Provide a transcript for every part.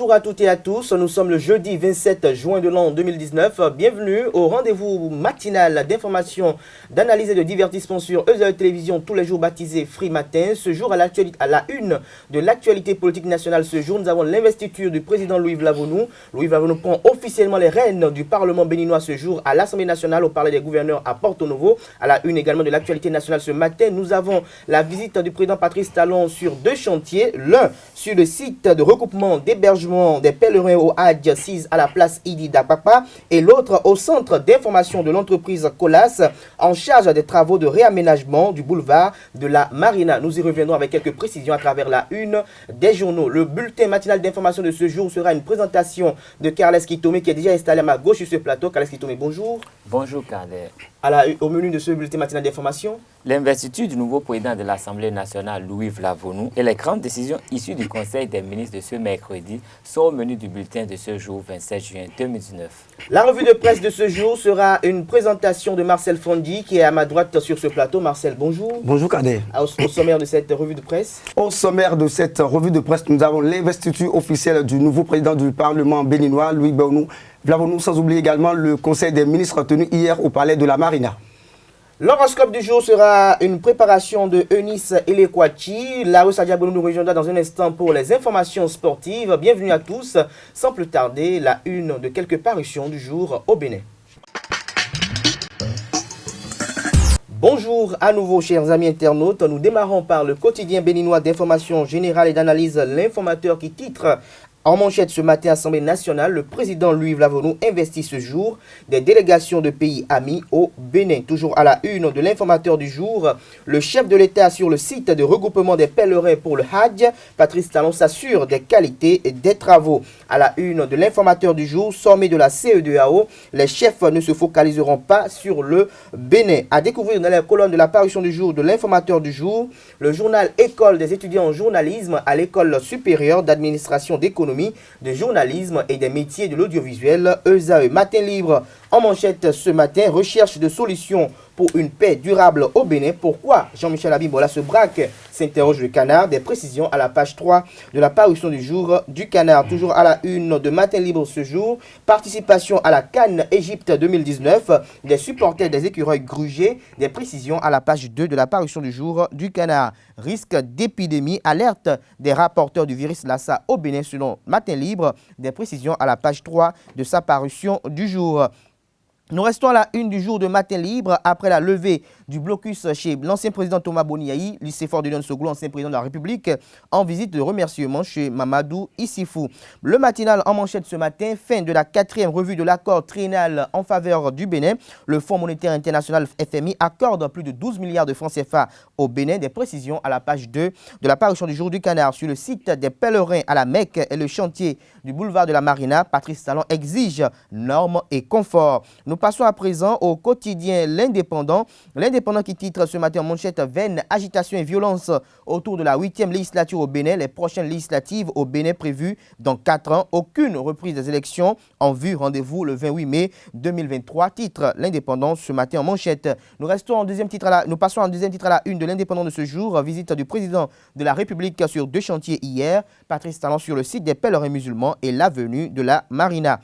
Bonjour à toutes et à tous, nous sommes le jeudi 27 juin de l'an 2019. Bienvenue au rendez-vous matinal d'information, d'analyse et de divertissement sur EZE Télévision, tous les jours baptisé Free Matin. Ce jour, à la une de l'actualité politique nationale, ce jour, nous avons l'investiture du président Louis Vlavonou. Louis Vlavonou prend officiellement les rênes du Parlement béninois ce jour à l'Assemblée nationale, au Palais des gouverneurs à Porto Novo. À la une également de l'actualité nationale ce matin, nous avons la visite du président Patrice Talon sur deux chantiers. L'un sur le site de recoupement d'hébergement des pèlerins au Hadj 6 à la place Idi Dakpakpa et l'autre au centre d'information de l'entreprise Colas en charge des travaux de réaménagement du boulevard de la Marina. Nous y reviendrons avec quelques précisions à travers la une des journaux. Le bulletin matinal d'information de ce jour sera une présentation de Carles Kitome qui est déjà installé à ma gauche sur ce plateau. Carles Kitome, bonjour. Bonjour Carles. Au menu de ce bulletin matinal d'information, l'investiture du nouveau président de l'Assemblée nationale, Louis Vlavonou, et les grandes décisions issues du Conseil des ministres de ce mercredi sont au menu du bulletin de ce jour 27 juin 2019. La revue de presse de ce jour sera une présentation de Marcel Fondi qui est à ma droite sur ce plateau. Marcel, bonjour. Bonjour Kader. Au sommaire de cette revue de presse. Au sommaire de cette revue de presse, nous avons l'investiture officielle du nouveau président du Parlement béninois, Louis Vlavonou, sans oublier également le Conseil des ministres tenu hier au Palais de la Marina. L'horoscope du jour sera une préparation de Eunice Elekwachi. Laro Sadiabounou nous rejoindra dans un instant pour les informations sportives. Bienvenue à tous. Sans plus tarder, la une de quelques parutions du jour au Bénin. Bonjour à nouveau chers amis internautes. Nous démarrons par le quotidien béninois d'information générale et d'analyse L'Informateur qui titre en manchette ce matin, Assemblée nationale, le président Louis Vlavonou investit ce jour des délégations de pays amis au Bénin. Toujours à la une de l'Informateur du jour, le chef de l'État sur le site de regroupement des pèlerins pour le Hadj, Patrice Talon s'assure des qualités des travaux. À la une de l'Informateur du jour, sommet de la CEDEAO, les chefs ne se focaliseront pas sur le Bénin. À découvrir dans la colonne de la parution du jour de l'Informateur du jour, le journal École des étudiants en journalisme à l'École supérieure d'administration d'économie, de journalisme et des métiers de l'audiovisuel, ESAE. Matin libre en manchette ce matin, recherche de solutions pour une paix durable au Bénin. Pourquoi Jean-Michel Abimbola se braque, s'interroge le Canard. Des précisions à la page 3 de la parution du jour du Canard. Toujours à la une de Matin libre ce jour, participation à la CAN Égypte 2019, des supporters des écureuils grugés. Des précisions à la page 2 de la parution du jour du Canard. Risque d'épidémie, alerte des rapporteurs du virus Lassa au Bénin selon Matin libre. Des précisions à la page 3 de sa parution du jour. Nous restons à la une du jour de Matin libre après la levée du blocus chez l'ancien président Thomas Boniaï, lycée Fort de Lyon Soglo, ancien président de la République, en visite de remerciement chez Mamadou Issifou. Le matinal en manchette ce matin, fin de la 4e revue de l'accord triennal en faveur du Bénin. Le Fonds monétaire international FMI accorde plus de 12 milliards de francs CFA au Bénin. Des précisions à la page 2 de la parution du jour du Canard. Sur le site des pèlerins à la Mecque et le chantier du boulevard de la Marina, Patrice Talon exige normes et confort. Nous passons à présent au quotidien L'Indépendant. L'Indépendant qui titre ce matin en manchette veine, agitation et violence autour de la 8e législature au Bénin. Les prochaines législatives au Bénin prévues dans 4 ans. Aucune reprise des élections en vue. Rendez-vous le 28 mai 2023. Titre L'Indépendant ce matin en manchette. Nous passons en deuxième titre à la une de L'Indépendant de ce jour. Visite du président de la République sur deux chantiers hier. Patrice Talon sur le site des pèlerins musulmans et l'avenue de la Marina.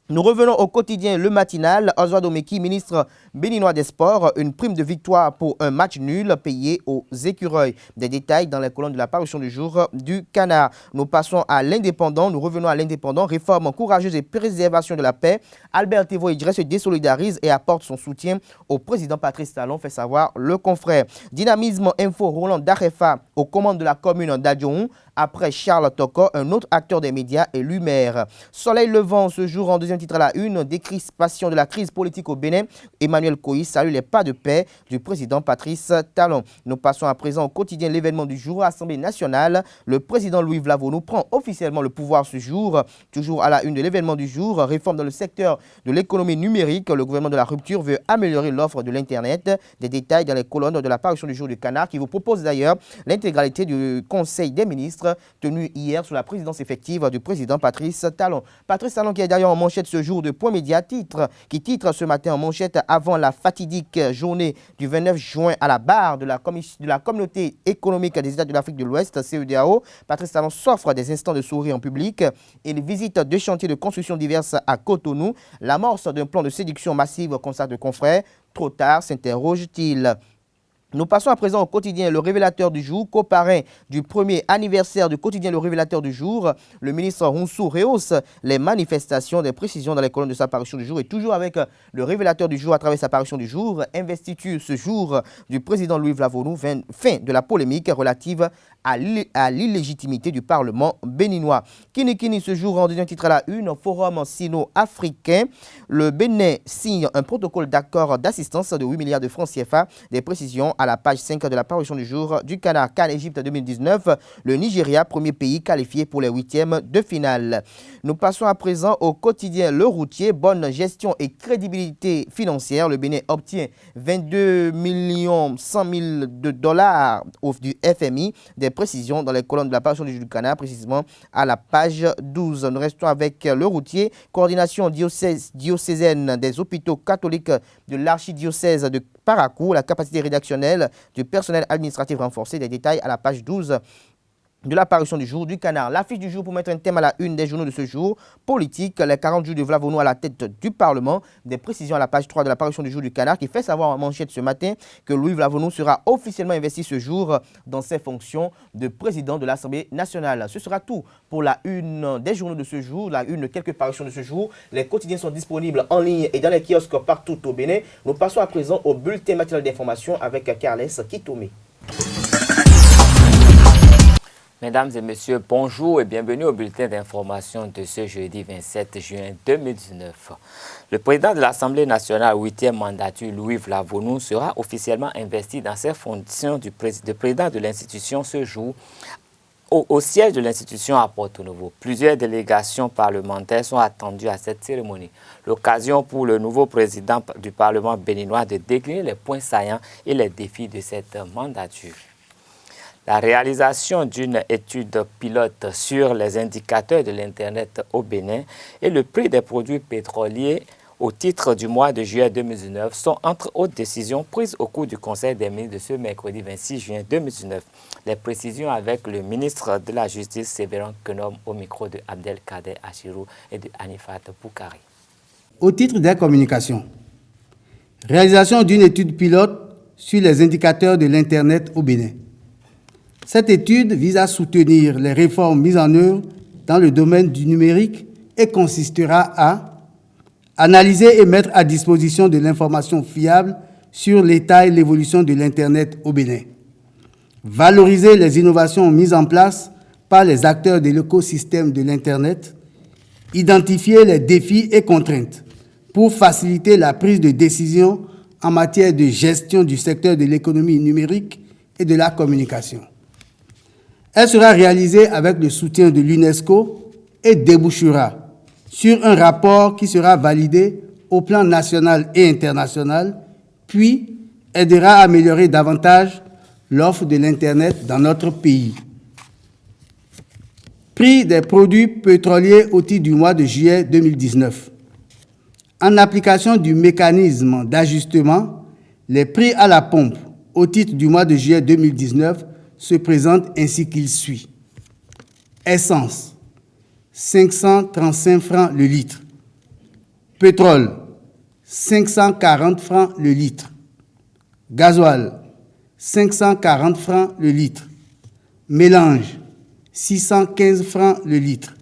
Nous revenons au quotidien Le Matinal. Oswald Omeki, ministre béninois des Sports, une prime de victoire pour un match nul payé aux écureuils. Des détails dans les colonnes de la parution du jour du Canard. Nous passons à l'Indépendant. Nous revenons à l'Indépendant. Réforme courageuse et préservation de la paix. Albert Tevo Idré se désolidarise et apporte son soutien au président Patrice Talon, fait savoir le confrère. Dynamisme Info, Roland Darefa aux commandes de la commune d'Adjoun. Après Charles Toko, un autre acteur des médias est Lumaire. Soleil levant ce jour en deuxième titre à la une, décrispation de la crise politique au Bénin. Emmanuel Koï salue les pas de paix du président Patrice Talon. Nous passons à présent au quotidien L'événement du jour, Assemblée nationale. Le président Louis Vlavonou prend officiellement le pouvoir ce jour. Toujours à la une de l'événement du jour, réforme dans le secteur de l'économie numérique. Le gouvernement de la rupture veut améliorer l'offre de l'Internet. Des détails dans les colonnes de la parution du jour du Canard qui vous propose d'ailleurs l'intégralité du Conseil des ministres tenu hier sous la présidence effective du président Patrice Talon. Patrice Talon qui est d'ailleurs en manchette manchette ce jour de Point Média qui titre ce matin en manchette avant la fatidique journée du 29 juin à la barre de la Communauté économique des États de l'Afrique de l'Ouest, CEDEAO. Patrice Talon s'offre des instants de sourire en public et les visites de chantiers de construction diverses à Cotonou. L'amorce d'un plan de séduction massive, constate de confrères. Trop tard, s'interroge-t-il. Nous passons à présent au quotidien Le Révélateur du jour, coparrain du premier anniversaire du quotidien Le Révélateur du jour. Le ministre Rounsou rehausse les manifestations, des précisions dans les colonnes de sa parution du jour et toujours avec Le Révélateur du jour à travers sa parution du jour. Investiture ce jour du président Louis Vlavonu, fin de la polémique relative à l'illégitimité du Parlement béninois. Kini ce jour en deuxième titre à la une, forum sino-africain. Le Bénin signe un protocole d'accord d'assistance de 8 milliards de francs CFA. Des précisions à la page 5 de la parution du jour du Canard CAN Égypte 2019. Le Nigeria, premier pays qualifié pour les huitièmes de finale. Nous passons à présent au quotidien Le Routier. Bonne gestion et crédibilité financière. Le Bénin obtient 22 100 000 de dollars du FMI. Des précisions dans les colonnes de la parution du jour du Canard, précisément à la page 12. Nous restons avec Le Routier. Coordination diocésaine des hôpitaux catholiques de l'archidiocèse de Parakou, la capacité rédactionnelle du personnel administratif renforcé. Des détails à la page 12 de la parution du jour du Canard. L'affiche du jour pour mettre un thème à la une des journaux de ce jour. Politique, les 40 jours de Vlavonu à la tête du Parlement. Des précisions à la page 3 de la parution du jour du Canard qui fait savoir en manchette ce matin que Louis Vlavonu sera officiellement investi ce jour dans ses fonctions de président de l'Assemblée nationale. Ce sera tout pour la une des journaux de ce jour, la une de quelques parutions de ce jour. Les quotidiens sont disponibles en ligne et dans les kiosques partout au Bénin. Nous passons à présent au bulletin matinal d'information avec Carles Kitome. Mesdames et messieurs, bonjour et bienvenue au bulletin d'information de ce jeudi 27 juin 2019. Le président de l'Assemblée nationale, 8e mandature, Louis Vlavonu, sera officiellement investi dans ses fonctions de président de l'institution ce jour au siège de l'institution à Porto-Novo. Plusieurs délégations parlementaires sont attendues à cette cérémonie. L'occasion pour le nouveau président du Parlement béninois de décliner les points saillants et les défis de cette mandature. La réalisation d'une étude pilote sur les indicateurs de l'Internet au Bénin et le prix des produits pétroliers au titre du mois de juillet 2019 sont entre autres décisions prises au cours du Conseil des ministres de ce mercredi 26 juin 2019. Les précisions avec le ministre de la Justice, Sévérin Kenom, au micro de Abdelkader Achirou et de Anifat Boukari. Au titre des communications, réalisation d'une étude pilote sur les indicateurs de l'Internet au Bénin. Cette étude vise à soutenir les réformes mises en œuvre dans le domaine du numérique et consistera à analyser et mettre à disposition de l'information fiable sur l'état et l'évolution de l'Internet au Bénin, valoriser les innovations mises en place par les acteurs de l'écosystème de l'Internet, identifier les défis et contraintes pour faciliter la prise de décision en matière de gestion du secteur de l'économie numérique et de la communication. Elle sera réalisée avec le soutien de l'UNESCO et débouchera sur un rapport qui sera validé au plan national et international, puis aidera à améliorer davantage l'offre de l'Internet dans notre pays. Prix des produits pétroliers au titre du mois de juillet 2019. En application du mécanisme d'ajustement, les prix à la pompe au titre du mois de juillet 2019 se présente ainsi qu'il suit. Essence, 535 francs le litre. Pétrole, 540 francs le litre. Gasoil, 540 francs le litre. Mélange, 615 francs le litre.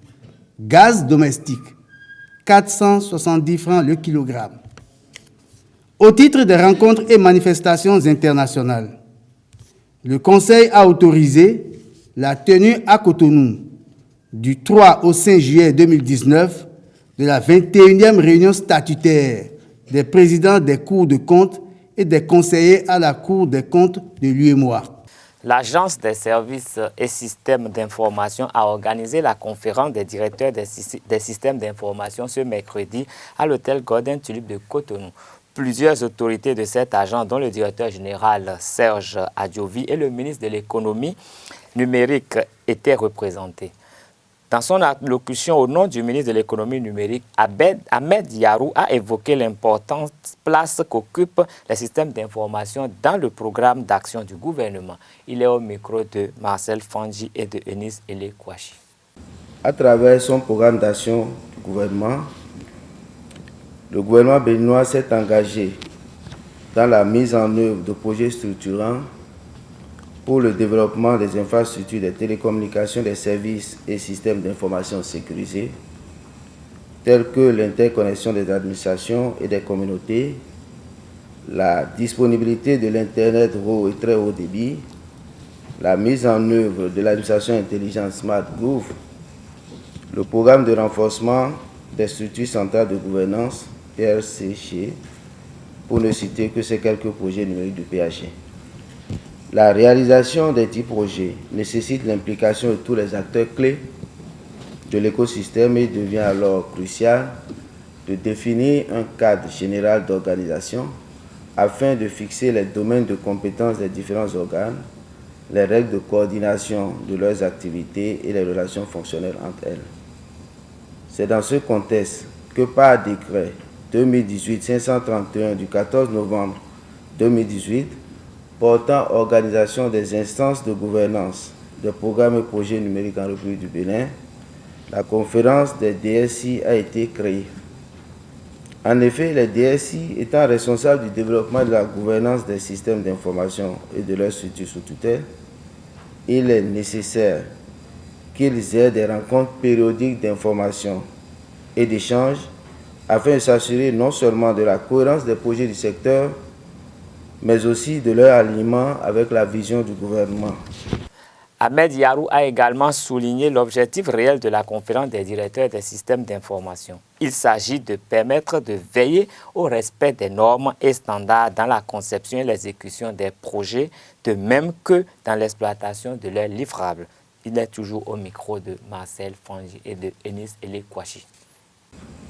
Gaz domestique, 470 francs le kilogramme. Au titre des rencontres et manifestations internationales, le Conseil a autorisé la tenue à Cotonou du 3 au 5 juillet 2019 de la 21e réunion statutaire des présidents des cours de compte et des conseillers à la Cour des comptes de l'UEMOA. L'Agence des services et systèmes d'information a organisé la conférence des directeurs des systèmes d'information ce mercredi à l'hôtel Golden Tulip de Cotonou. Plusieurs autorités de cet agent, dont le directeur général Serge Adjovi et le ministre de l'économie numérique, étaient représentés. Dans son allocution au nom du ministre de l'économie numérique, Ahmed Yarou a évoqué l'importante place qu'occupent les systèmes d'information dans le programme d'action du gouvernement. Il est au micro de Marcel Fandji et de Enis Elekwashi. À travers son programme d'action du gouvernement, le gouvernement béninois s'est engagé dans la mise en œuvre de projets structurants pour le développement des infrastructures des télécommunications, des services et systèmes d'information sécurisés, tels que l'interconnexion des administrations et des communautés, la disponibilité de l'Internet haut et très haut débit, la mise en œuvre de l'administration intelligente Smart Gouv, le programme de renforcement des structures centrales de gouvernance, RCG, pour ne citer que ces quelques projets numériques du PHG. La réalisation des 10 projets nécessite l'implication de tous les acteurs clés de l'écosystème et devient alors crucial de définir un cadre général d'organisation afin de fixer les domaines de compétences des différents organes, les règles de coordination de leurs activités et les relations fonctionnelles entre elles. C'est dans ce contexte que par décret 2018-531 du 14 novembre 2018 portant organisation des instances de gouvernance des programmes et projets numériques en République du Bénin, la conférence des DSI a été créée. En effet, les DSI étant responsables du développement de la gouvernance des systèmes d'information et de leurs structures sous tutelle, il est nécessaire qu'ils aient des rencontres périodiques d'information et d'échange afin de s'assurer non seulement de la cohérence des projets du secteur, mais aussi de leur alignement avec la vision du gouvernement. Ahmed Yarou a également souligné l'objectif réel de la conférence des directeurs des systèmes d'information. Il s'agit de permettre de veiller au respect des normes et standards dans la conception et l'exécution des projets, de même que dans l'exploitation de leurs livrables. Il est toujours au micro de Marcel Fandji et de Enis Elekwashi.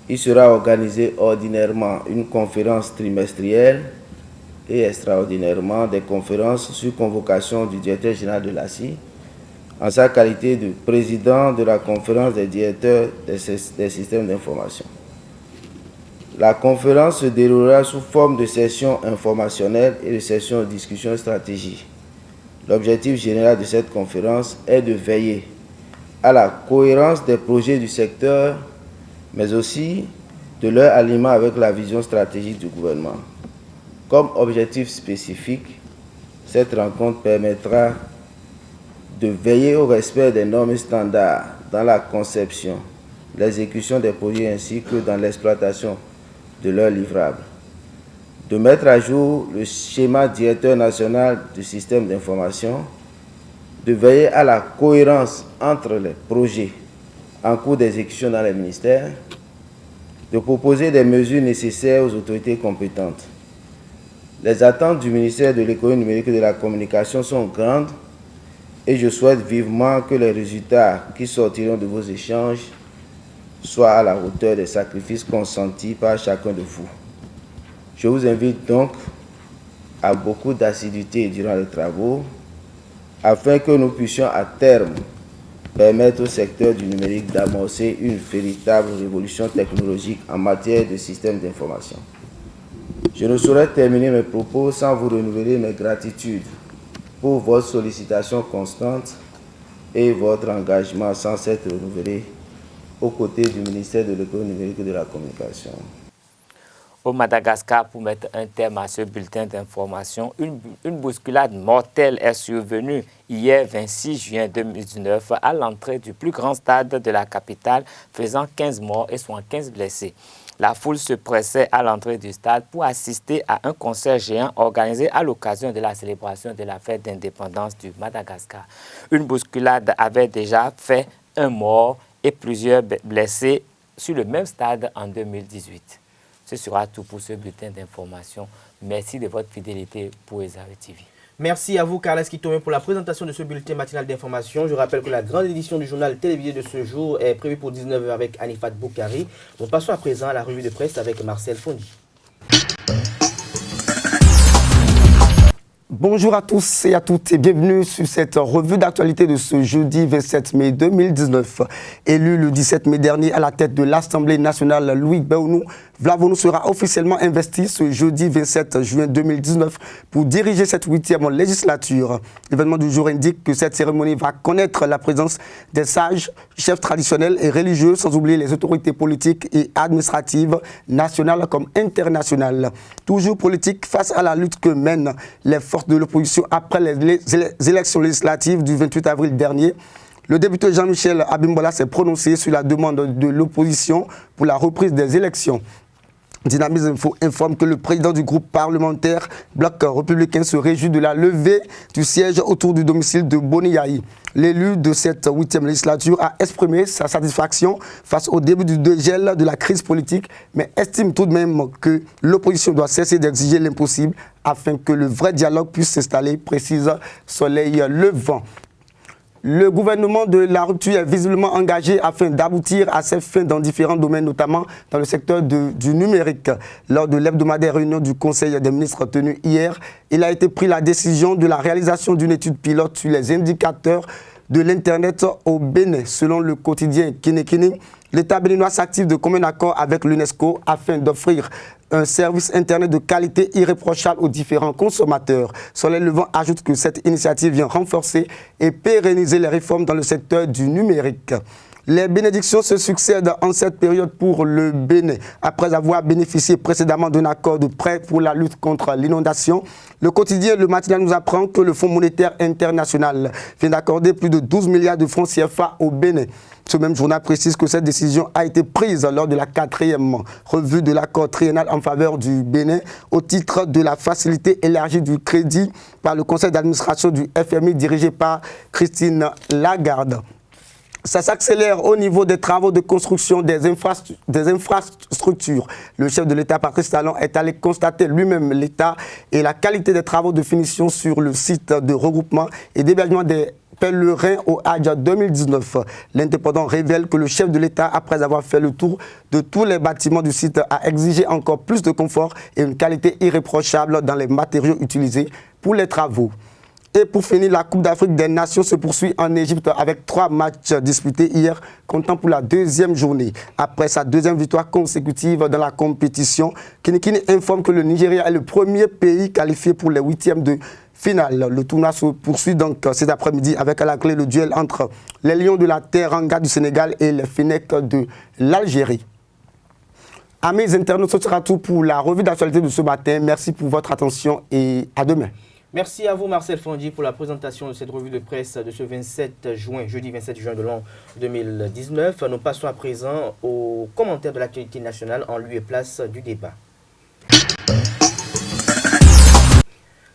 Il sera organisé ordinairement une conférence trimestrielle et extraordinairement des conférences sur convocation du directeur général de l'ACI en sa qualité de président de la conférence des directeurs des systèmes d'information. La conférence se déroulera sous forme de sessions informationnelles et de sessions de discussion stratégique. L'objectif général de cette conférence est de veiller à la cohérence des projets du secteur, mais aussi de leur alignement avec la vision stratégique du gouvernement. Comme objectif spécifique, cette rencontre permettra de veiller au respect des normes et standards dans la conception, l'exécution des projets ainsi que dans l'exploitation de leurs livrables, de mettre à jour le schéma directeur national du système d'information, de veiller à la cohérence entre les projets en cours d'exécution dans les ministères, de proposer des mesures nécessaires aux autorités compétentes. Les attentes du ministère de l'économie numérique et de la communication sont grandes et je souhaite vivement que les résultats qui sortiront de vos échanges soient à la hauteur des sacrifices consentis par chacun de vous. Je vous invite donc à beaucoup d'assiduité durant les travaux afin que nous puissions à terme permettre au secteur du numérique d'amorcer une véritable révolution technologique en matière de systèmes d'information. Je ne saurais terminer mes propos sans vous renouveler mes gratitudes pour votre sollicitation constante et votre engagement sans s'être renouvelé aux côtés du ministère de l'économie numérique et de la communication. Au Madagascar, pour mettre un terme à ce bulletin d'information, une bousculade mortelle est survenue hier 26 juin 2019 à l'entrée du plus grand stade de la capitale, faisant 15 morts et 75 blessés. La foule se pressait à l'entrée du stade pour assister à un concert géant organisé à l'occasion de la célébration de la fête d'indépendance du Madagascar. Une bousculade avait déjà fait un mort et plusieurs blessés sur le même stade en 2018. Ce sera tout pour ce bulletin d'information. Merci de votre fidélité pour Ezare TV. Merci à vous, Carles Kitome, pour la présentation de ce bulletin matinal d'information. Je rappelle que la grande édition du journal télévisé de ce jour est prévue pour 19h avec Anifat Boukari. Nous passons à présent à la revue de presse avec Marcel Fondji. Bonjour à tous et à toutes et bienvenue sur cette revue d'actualité de ce jeudi 27 mai 2019. Élu le 17 mai dernier à la tête de l'Assemblée nationale, Louis Béounou Vlavonou sera officiellement investi ce jeudi 27 juin 2019 pour diriger cette 8e législature. L'événement du jour indique que cette cérémonie va connaître la présence des sages, chefs traditionnels et religieux, sans oublier les autorités politiques et administratives, nationales comme internationales. Toujours politique face à la lutte que mènent les forces de l'opposition après les élections législatives du 28 avril dernier. Le député Jean-Michel Abimbola s'est prononcé sur la demande de l'opposition pour la reprise des élections. Dynamisme Info informe que le président du groupe parlementaire Bloc républicain se réjouit de la levée du siège autour du domicile de Boniaï. L'élu de cette 8e législature a exprimé sa satisfaction face au début du dégel de la crise politique, mais estime tout de même que l'opposition doit cesser d'exiger l'impossible afin que le vrai dialogue puisse s'installer, précise Soleil Levant. Le gouvernement de la rupture est visiblement engagé afin d'aboutir à ses fins dans différents domaines, notamment dans le secteur du numérique. Lors de l'hebdomadaire réunion du Conseil des ministres tenue hier, il a été pris la décision de la réalisation d'une étude pilote sur les indicateurs de l'Internet au Bénin. Selon le quotidien Kinikini, l'État béninois s'active de commun accord avec l'UNESCO afin d'offrir un service Internet de qualité irréprochable aux différents consommateurs. Soleil Levant ajoute que cette initiative vient renforcer et pérenniser les réformes dans le secteur du numérique. Les bénédictions se succèdent en cette période pour le Bénin. Après avoir bénéficié précédemment d'un accord de prêt pour la lutte contre l'inondation, le quotidien Le Matin nous apprend que le Fonds monétaire international vient d'accorder plus de 12 milliards de francs CFA au Bénin. Ce même journal précise que cette décision a été prise lors de la 4e revue de l'accord triennal en faveur du Bénin au titre de la facilité élargie du crédit par le conseil d'administration du FMI dirigé par Christine Lagarde. Ça s'accélère au niveau des travaux de construction des infrastructures. Le chef de l'État, Patrice Talon, est allé constater lui-même l'état et la qualité des travaux de finition sur le site de regroupement et d'hébergement des pèlerins au Hajj 2019. L'Indépendant révèle que le chef de l'État, après avoir fait le tour de tous les bâtiments du site, a exigé encore plus de confort et une qualité irréprochable dans les matériaux utilisés pour les travaux. Et pour finir, la Coupe d'Afrique des Nations se poursuit en Égypte avec 3 matchs disputés hier, comptant pour la 2e journée. Après sa 2e victoire consécutive dans la compétition, Kinikini informe que le Nigeria est le premier pays qualifié pour les 8e de finale. Le tournoi se poursuit donc cet après-midi avec à la clé le duel entre les Lions de la Teranga du Sénégal et les Fennecs de l'Algérie. Amis internautes, ce sera tout pour la revue d'actualité de ce matin. Merci pour votre attention et à demain. Merci à vous Marcel Fondi pour la présentation de cette revue de presse de ce 27 juin, jeudi 27 juin de l'an 2019. Nous passons à présent aux commentaires de l'actualité nationale en lieu et place du débat.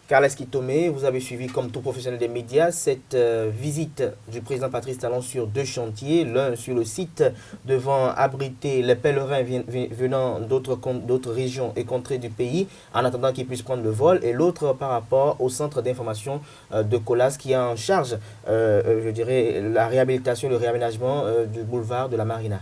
Carles Kitomé, vous avez suivi comme tout professionnel des médias cette visite du président Patrice Talon sur 2 chantiers. L'un sur le site devant abriter les pèlerins venant d'autres régions et contrées du pays en attendant qu'ils puissent prendre le vol. Et l'autre par rapport au centre d'information de Colas qui est en charge, je dirais, la réhabilitation, le réaménagement du boulevard de la Marina.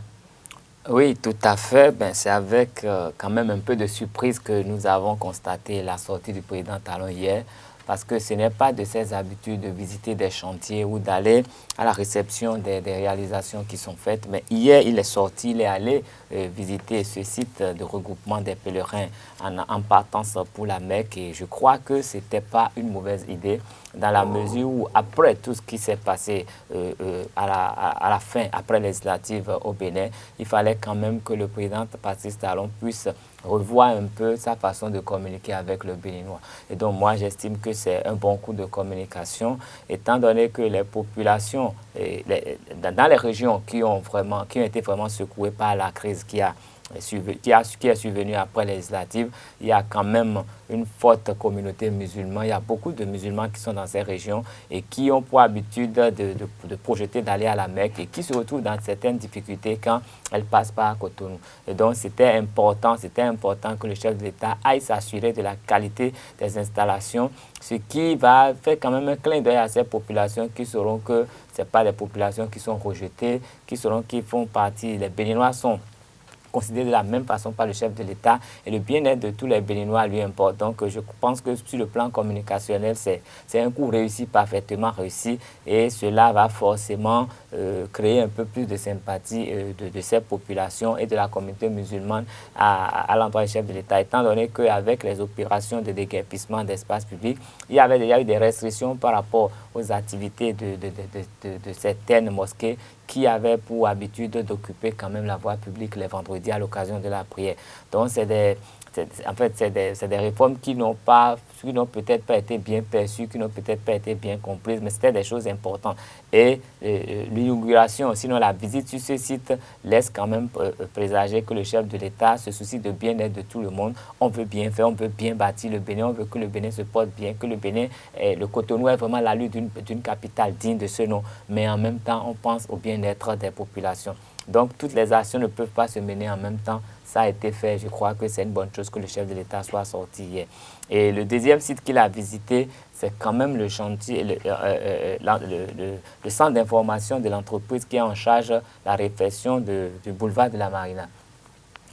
Oui, tout à fait. C'est avec quand même un peu de surprise que nous avons constaté la sortie du président Talon hier, parce que ce n'est pas de ses habitudes de visiter des chantiers ou d'aller à la réception des réalisations qui sont faites. Mais hier, il est sorti, il est allé visiter ce site de regroupement des pèlerins en partance pour la Mecque. Et je crois que ce n'était pas une mauvaise idée, dans la mesure où, après tout ce qui s'est passé à la fin, après les législatives au Bénin, il fallait quand même que le président Patrice Talon puisse revoir un peu sa façon de communiquer avec le Béninois. Et donc, moi, j'estime que c'est un bon coup de communication, étant donné que les populations dans les régions qui ont été vraiment secouées par la crise qui est survenue après les législatives, il y a quand même une forte communauté musulmane. Il y a beaucoup de musulmans qui sont dans ces régions et qui ont pour habitude de projeter d'aller à la Mecque et qui se retrouvent dans certaines difficultés quand elles passent par Cotonou. Et donc, c'était important que le chef de l'État aille s'assurer de la qualité des installations, ce qui va faire quand même un clin d'œil à ces populations qui sauront que ce n'est pas des populations qui sont rejetées, qui font partie, les Béninois sont considéré de la même façon par le chef de l'État et le bien-être de tous les Béninois lui importe. Donc je pense que sur le plan communicationnel, c'est un coup réussi, parfaitement réussi, et cela va forcément créer un peu plus de sympathie de ces populations et de la communauté musulmane à l'endroit du chef de l'État, étant donné qu'avec les opérations de déguerpissement d'espace public, il y avait déjà eu des restrictions par rapport aux activités de certaines mosquées qui avaient pour habitude d'occuper quand même la voie publique les vendredis à l'occasion de la prière. Donc c'est des réformes qui n'ont peut-être pas été bien perçues, qui n'ont peut-être pas été bien comprises, mais c'était des choses importantes. Et l'inauguration, sinon la visite sur ce site, laisse quand même présager que le chef de l'État se soucie de bien-être de tout le monde. On veut bien faire, on veut bien bâtir le Bénin, on veut que le Bénin se porte bien, que le Bénin, le Cotonou est vraiment l'allure d'une capitale digne de ce nom. Mais en même temps, on pense au bien-être des populations. Donc, toutes les actions ne peuvent pas se mener en même temps. Ça a été fait. Je crois que c'est une bonne chose que le chef de l'État soit sorti hier. Et le deuxième site qu'il a visité, c'est quand même le chantier, le centre d'information de l'entreprise qui est en charge de la réfection du boulevard de la Marina.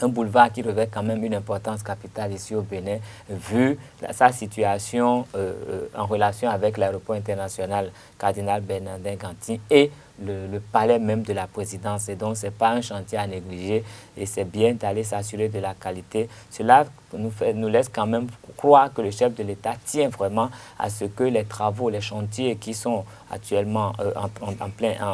Un boulevard qui revêt quand même une importance capitale ici au Bénin, vu sa situation en relation avec l'aéroport international Cardinal Bernardin Ganty et le palais même de la présidence. Et donc, ce n'est pas un chantier à négliger et c'est bien d'aller s'assurer de la qualité. Cela nous laisse quand même croire que le chef de l'État tient vraiment à ce que les travaux, les chantiers qui sont actuellement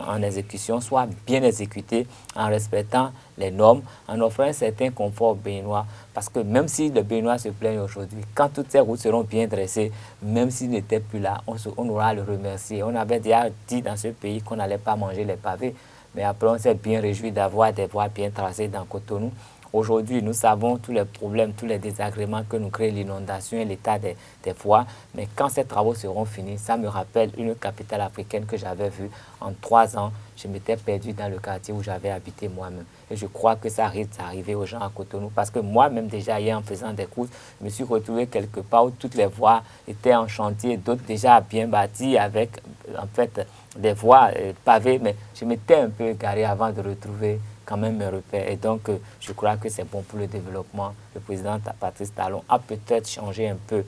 en exécution soient bien exécutés en respectant les normes, en offrant un certain confort aux Béninois. Parce que même si les Béninois se plaignent aujourd'hui, quand toutes ces routes seront bien dressées, même s'ils n'étaient plus là, on aura à le remercier. On avait déjà dit dans ce pays qu'on n'allait pas manger les pavés, mais après on s'est bien réjoui d'avoir des voies bien tracées dans Cotonou. Aujourd'hui, nous savons tous les problèmes, tous les désagréments que nous crée l'inondation et l'état des voies. Mais quand ces travaux seront finis, ça me rappelle une capitale africaine que j'avais vue en 3 ans. Je m'étais perdu dans le quartier où j'avais habité moi-même. Et je crois que ça risque d'arriver aux gens à Cotonou. Parce que moi-même, déjà hier, en faisant des courses, je me suis retrouvé quelque part où toutes les voies étaient en chantier, d'autres déjà bien bâties avec, en fait, des voies pavées. Mais je m'étais un peu égaré avant de retrouver quand même mes repères. Et donc, je crois que c'est bon pour le développement. Le président Patrice Talon a peut-être changé un peu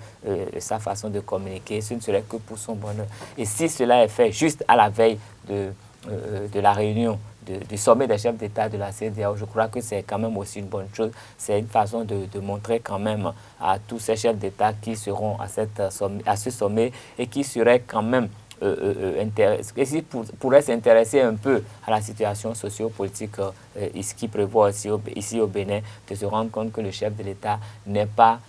sa façon de communiquer. Ce ne serait que pour son bonheur. Et si cela est fait juste à la veille de la réunion du sommet des chefs d'État de la CEDEAO, je crois que c'est quand même aussi une bonne chose. C'est une façon de montrer quand même à tous ces chefs d'État qui seront à ce sommet et qui seraient quand même qui pourrait s'intéresser un peu à la situation socio-politique qui prévoit ici au Bénin, de se rendre compte que le chef de l'État n'est pas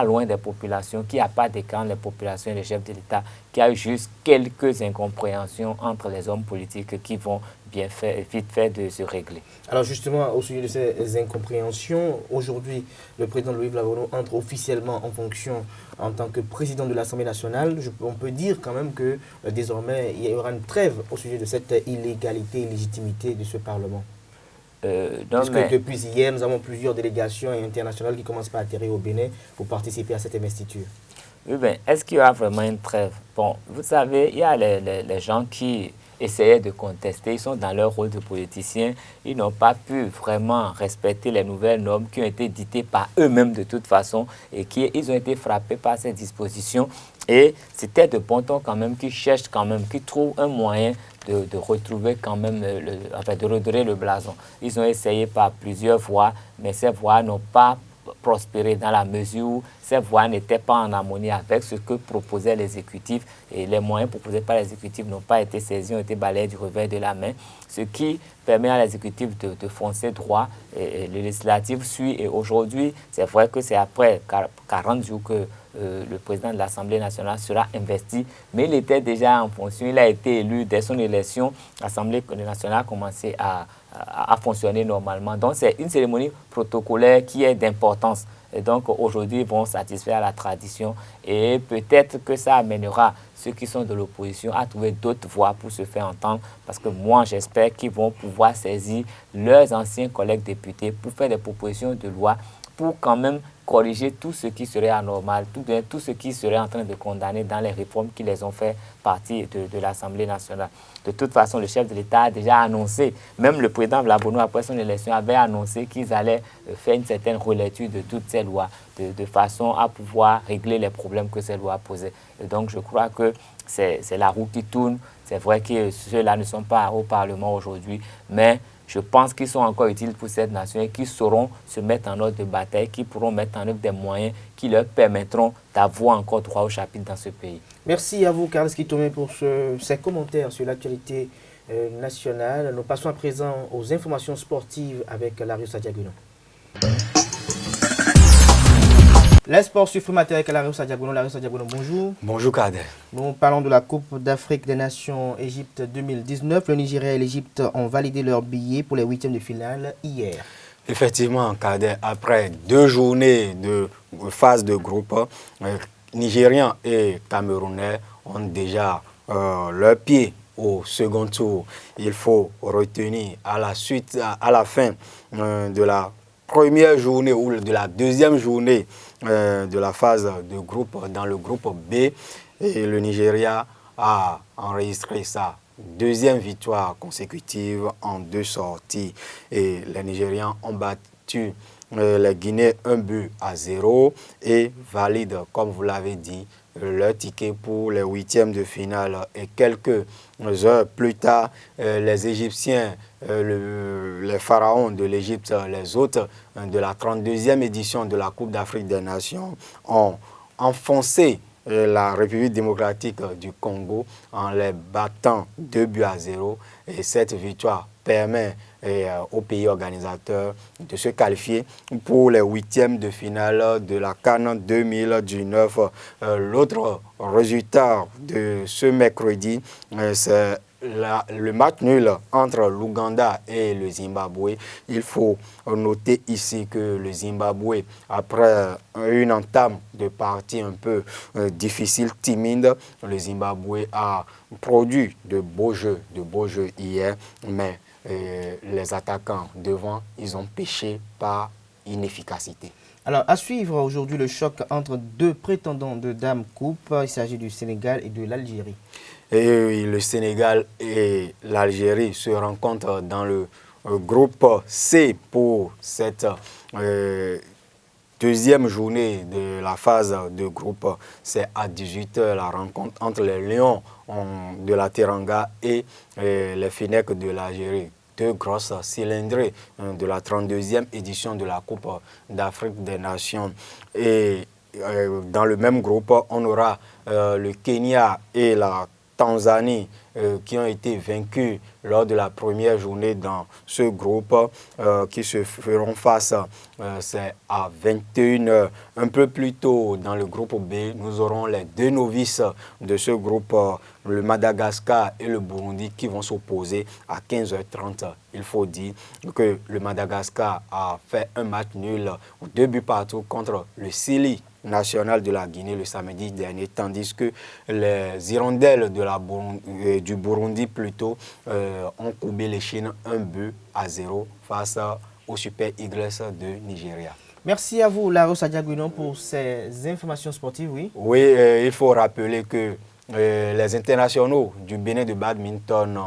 loin des populations, qu'il n'y a pas d'écart entre les populations et les chefs de l'État, qu'il y a juste quelques incompréhensions entre les hommes politiques qui vont vite fait de se régler. Alors justement, au sujet de ces incompréhensions, aujourd'hui, le président Louis Vlavonu entre officiellement en fonction en tant que président de l'Assemblée nationale. On peut dire quand même que désormais, il y aura une trêve au sujet de cette illégalité, illégitimité de ce Parlement. Depuis hier, nous avons plusieurs délégations internationales qui commencent par atterrir au Bénin pour participer à cette investiture. Oui, bien, est-ce qu'il y aura vraiment une trêve? Bon, vous savez, il y a les gens qui essayaient de contester, ils sont dans leur rôle de politiciens, ils n'ont pas pu vraiment respecter les nouvelles normes qui ont été dictées par eux-mêmes de toute façon et ils ont été frappés par ces dispositions. Et c'était de bon ton quand même qu'ils cherchent quand même, qu'ils trouvent un moyen de retrouver quand même, de redorer le blason. Ils ont essayé par plusieurs voies, mais ces voies n'ont pas prospérer dans la mesure où ces voies n'étaient pas en harmonie avec ce que proposait l'exécutif et les moyens proposés par l'exécutif n'ont pas été saisis, ont été balayés du revers de la main, ce qui permet à l'exécutif de foncer droit et le législatif suit. Et aujourd'hui, c'est vrai que c'est après 40 jours que le président de l'Assemblée nationale sera investi, mais il était déjà en fonction, il a été élu dès son élection, l'Assemblée nationale a commencé à fonctionner normalement. Donc c'est une cérémonie protocolaire qui est d'importance. Et donc aujourd'hui, ils vont satisfaire la tradition et peut-être que ça amènera ceux qui sont de l'opposition à trouver d'autres voies pour se faire entendre. Parce que moi, j'espère qu'ils vont pouvoir saisir leurs anciens collègues députés pour faire des propositions de loi pour quand même corriger tout ce qui serait anormal, tout ce qui serait en train de condamner dans les réformes qui les ont fait partie de l'Assemblée nationale. De toute façon, le chef de l'État a déjà annoncé, même le président Vlavonou, après son élection, avait annoncé qu'ils allaient faire une certaine relecture de toutes ces lois, de façon à pouvoir régler les problèmes que ces lois posaient. Et donc, je crois que c'est la roue qui tourne. C'est vrai que ceux-là ne sont pas au Parlement aujourd'hui, mais je pense qu'ils sont encore utiles pour cette nation et qu'ils sauront se mettre en ordre de bataille, qui pourront mettre en œuvre des moyens qui leur permettront d'avoir encore droit au chapitre dans ce pays. Merci à vous, Carles Kitomé, pour ces commentaires sur l'actualité nationale. Nous passons à présent aux informations sportives avec Larius Adiaguno. Les sports supplémentaires avec Larius Adiaguno. Larius Adiaguno, bonjour. Bonjour, Kader. Nous parlons de la Coupe d'Afrique des Nations Égypte 2019. Le Nigeria et l'Égypte ont validé leur billet pour les huitièmes de finale hier. Effectivement, Kader, après 2 journées de phase de groupe, Nigérians et Camerounais ont déjà leur pied au second tour. Il faut retenir à la fin de la première journée ou de la deuxième journée de la phase de groupe dans le groupe B, et le Nigeria a enregistré sa deuxième victoire consécutive en 2 sorties. Et les Nigérians ont battu les Guinéens 1-0 et valident, comme vous l'avez dit, leur ticket pour les huitièmes de finale. Et quelques heures plus tard, les Égyptiens, les pharaons de l'Égypte, les hôtes de la 32e édition de la Coupe d'Afrique des Nations, ont enfoncé la République démocratique du Congo en les battant 2-0. Et cette victoire permet au pays organisateur de se qualifier pour les huitièmes de finale de la CAN 2019. L'autre résultat de ce mercredi, c'est le match nul entre l'Ouganda et le Zimbabwe. Il faut noter ici que le Zimbabwe, après une entame de partie un peu difficile, timide, le Zimbabwe a produit de beaux jeux hier, mais les attaquants devant, ils ont péché par inefficacité. Alors, à suivre aujourd'hui le choc entre 2 prétendants de Dame Coupe. Il s'agit du Sénégal et de l'Algérie. Et le Sénégal et l'Algérie se rencontrent dans le groupe C pour cette deuxième journée de la phase de groupe. C'est à 18 h la rencontre entre les Lions de la Teranga et les Fennecs de l'Algérie. 2 grosses cylindrées de la 32e édition de la Coupe d'Afrique des Nations. Et dans le même groupe, on aura le Kenya et la Tanzanie qui ont été vaincus lors de la première journée dans ce groupe qui se feront face. C'est à 21 h. Un peu plus tôt dans le groupe B, nous aurons les 2 novices de ce groupe, le Madagascar et le Burundi, qui vont s'opposer à 15 h 30. Il faut dire que le Madagascar a fait un match nul, 2 buts partout contre le Sili national de la Guinée le samedi dernier, tandis que les hirondelles du Burundi plutôt ont courbé les Chines 1-0 face aux Super Eagles de Nigeria. Merci à vous, Larius Adiaguno, pour ces informations sportives. Oui, il faut rappeler que les internationaux du Bénin de badminton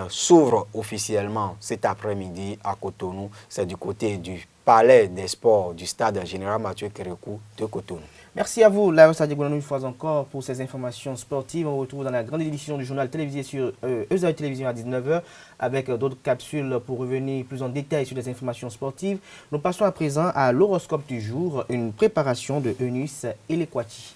s'ouvrent officiellement cet après-midi à Cotonou. C'est du côté du Palais des Sports du stade Général Mathieu Kérékou de Cotonou. Merci à vous, Larius Adiaguno, une fois encore pour ces informations sportives. On se retrouve dans la grande édition du journal télévisé sur ESA Télévision à 19 h avec d'autres capsules pour revenir plus en détail sur les informations sportives. Nous passons à présent à l'horoscope du jour, une préparation de Eunice Elekwati.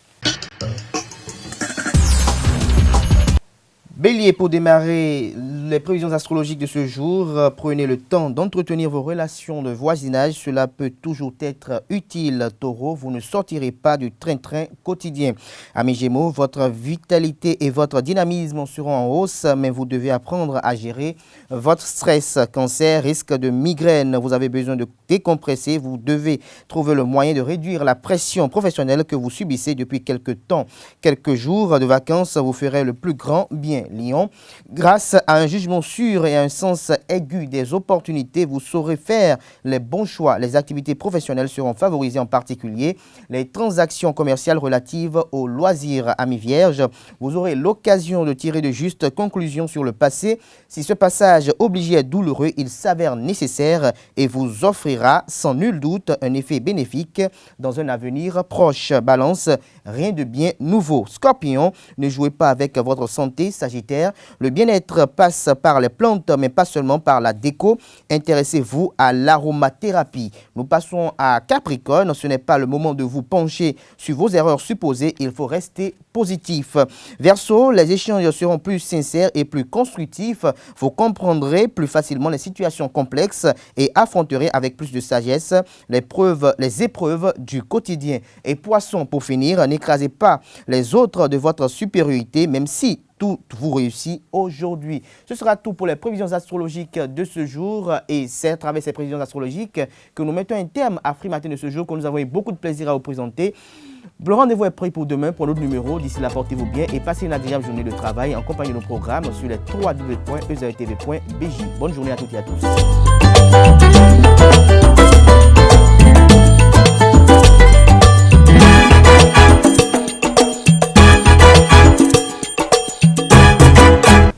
Bélier, pour démarrer les prévisions astrologiques de ce jour, prenez le temps d'entretenir vos relations de voisinage. Cela peut toujours être utile. Taureau, vous ne sortirez pas du train-train quotidien. Amis Gémeaux, votre vitalité et votre dynamisme seront en hausse, mais vous devez apprendre à gérer votre stress. Cancer, risque de migraine. Vous avez besoin de décompresser. Vous devez trouver le moyen de réduire la pression professionnelle que vous subissez depuis quelques temps. Quelques jours de vacances vous feraient le plus grand bien. Lion, grâce à un jugement sûr et un sens aigu des opportunités. Vous saurez faire les bons choix. Les activités professionnelles seront favorisées, en particulier les transactions commerciales relatives aux loisirs. Amis vierges, vous aurez l'occasion de tirer de justes conclusions sur le passé. Si ce passage obligé est douloureux, il s'avère nécessaire et vous offrira sans nul doute un effet bénéfique dans un avenir proche. Balance, rien de bien nouveau. Scorpion, ne jouez pas avec votre santé. Sagittaire, le bien-être passe par les plantes, mais pas seulement par la déco. Intéressez-vous à l'aromathérapie. Nous passons à Capricorne. Ce n'est pas le moment de vous pencher sur vos erreurs supposées. Il faut rester positif. Verseau, les échanges seront plus sincères et plus constructifs. Vous comprendrez plus facilement les situations complexes et affronterez avec plus de sagesse les épreuves du quotidien. Et Poisson, pour finir, n'écrasez pas les autres de votre supériorité, même si tout vous réussit aujourd'hui. Ce sera tout pour les prévisions astrologiques de ce jour. Et c'est à travers ces prévisions astrologiques que nous mettons un terme à Free Matin de ce jour, que nous avons eu beaucoup de plaisir à vous présenter. Le rendez-vous est pris pour demain pour notre numéro. D'ici là, portez-vous bien et passez une agréable journée de travail en compagnie de nos programmes sur les www.ezrtv.bj. Bonne journée à toutes et à tous.